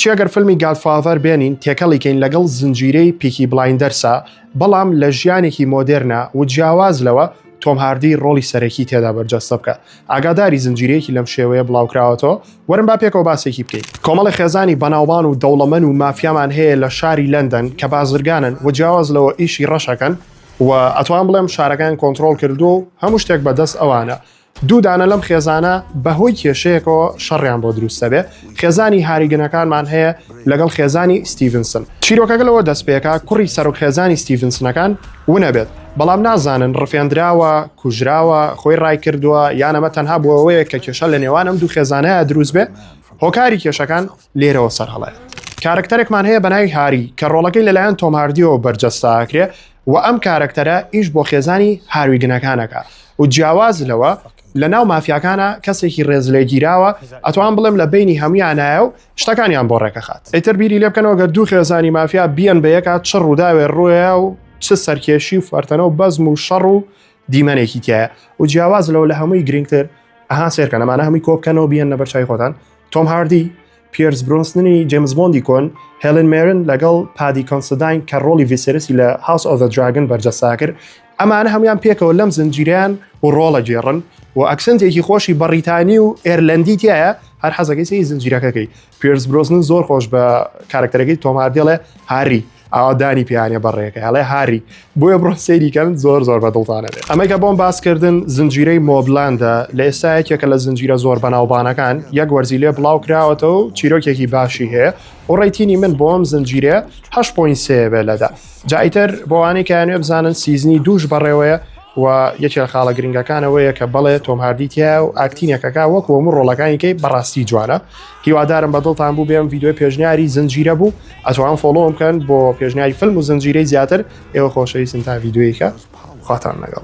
چی ئەگەر فیلمی گادفاذەر بێنین تێکەڵیکەین لەگەڵ زنجیرەی پیکی بلایندەرسە بەڵام لە ژیانێکی مۆدێرنە و جیاواز لەوە تۆم هاردی ڕۆڵی سەرەکی تێدا بەرجەستە بکە. ئاگاداری زنجیرەیەکی لەم شێوەیە بڵاوکراوەتەوە وەرن با پێکەوە باسێکی بکەین. کۆمەڵی خێزانی بەناوبان و دەوڵەمەند و مافیامان هەیە لە شاری لەندەن کە بازرگانن و جیاواز لەوە ئیشی ڕەشەکەن و ئەتوان بڵێم شارەکان کۆنتڕۆڵ کردو و هەموو شتێک بەدەست ئەوانە. دوو دانە لەم خێزانە بەهۆی کێشەیەکەوە شەڕیان بۆ دروستە بێ. خێزانی هاریگنەکانمان هەیە لەگەڵ خێزانی ستیڤنسن. چیرۆکەگەلەوە دەست پێکا کوڕی سەرۆک خێزانی ستیڤنسنەکان ونەبێت بەڵام نازانن ڕفێندراوە کوژراوە خۆی ڕای کردووە یان ئەمە تەنها بۆەوەیە کە کێشە لە نێوانم دوو خێزانەیە دروست بێ. هۆکاری کێشەکان لێرەوە سەرهەڵەیە. کارکتەرێکمان هەیە بەناوی هاری کە ڕۆڵەکەی لەلایەن تۆم هاردیەوە بەرجەستاکرێ و ئەم کارکتەرە ئیش بۆ خێزانی هارویگنەکانەکە و جیاواز لەوە لە ناو مافیاکانە کەسێکی ڕێزلێگیراوە ئەتوان بڵێم لە بینی هەمویانایە و شتەکانیان بۆ ڕێکەخات. ئیتر بیری لێ بکەنەوە گە دوو خێزانی مافیا بیان بە یەکات چ ڕووداوێ ڕوویە و چ سەرکێشی و فەرتەنە و بەزم و شەڕ و دیمەنێکی تایە و جیاواز لەوە لە هەمووی گرنگتر ئەها سێرکەن ئەمانە هەمووی کۆبکەنەوە بیان لەبەر چای خۆتان. تۆم هاردی، پیرس برۆنسنی جیمز بۆندی کۆن، هێلن میرن لەگەڵ پادی کۆنسیداین کە ڕۆڵی ڤیسێرسی لە هاوس ئۆف دە دراگن بەرجەستا کرد. ئەمانە هەمویان پێکەوە لەم زنجیرەیان و ڕۆڵە جێڕن و ئەکسنتێکی خۆشی بەریتانی و ئێرلەندی تایە هەر حەزەکەی سەی زنجیرەکەکەی. پیرس برۆسن زۆر خۆش بە کارکتەرەکەی تۆم هاردیڵێ هاری ئاوادانی پیانە بەڕێەکە هەڵێ هاری بۆیە بڕۆ سەیریکەن زۆر بە دڵتانە بێت. ئەمەی کە بۆم باسکردن زنجیرەی مۆبلاندە لە ئێستایەکێکە لە زنجیرە زۆر بەناوبانەکان یەک وەرزی لێ بڵاو کراوەتەوە و چیرۆکێکی باشی هەیە و ڕێیتینی من بۆم زنجیرە 8.3 بێ لەدا. جایتر بۆوانەی کەیانوێ بزانن سیزنی دووش بەڕێوەیە و یەکێ لە خاڵە گرنگەکانەوەیە کە بەڵێ تۆم هاردی تیا و ئاکتینەکەکە وەک هەموو ڕۆڵەکانیکەی بەڕاستی جوانە. هیوادارم بەدڵتان بوو بێم ڤیدیۆی پێشنیاری زنجیرە بوو ئەتوان فۆلۆم بکەن بۆ پێشنیاری فیلم و زنجیرەی زیاتر. ئێوە خۆشەویستن تا ڤیدیۆیەکە خواتان لەگەڵ.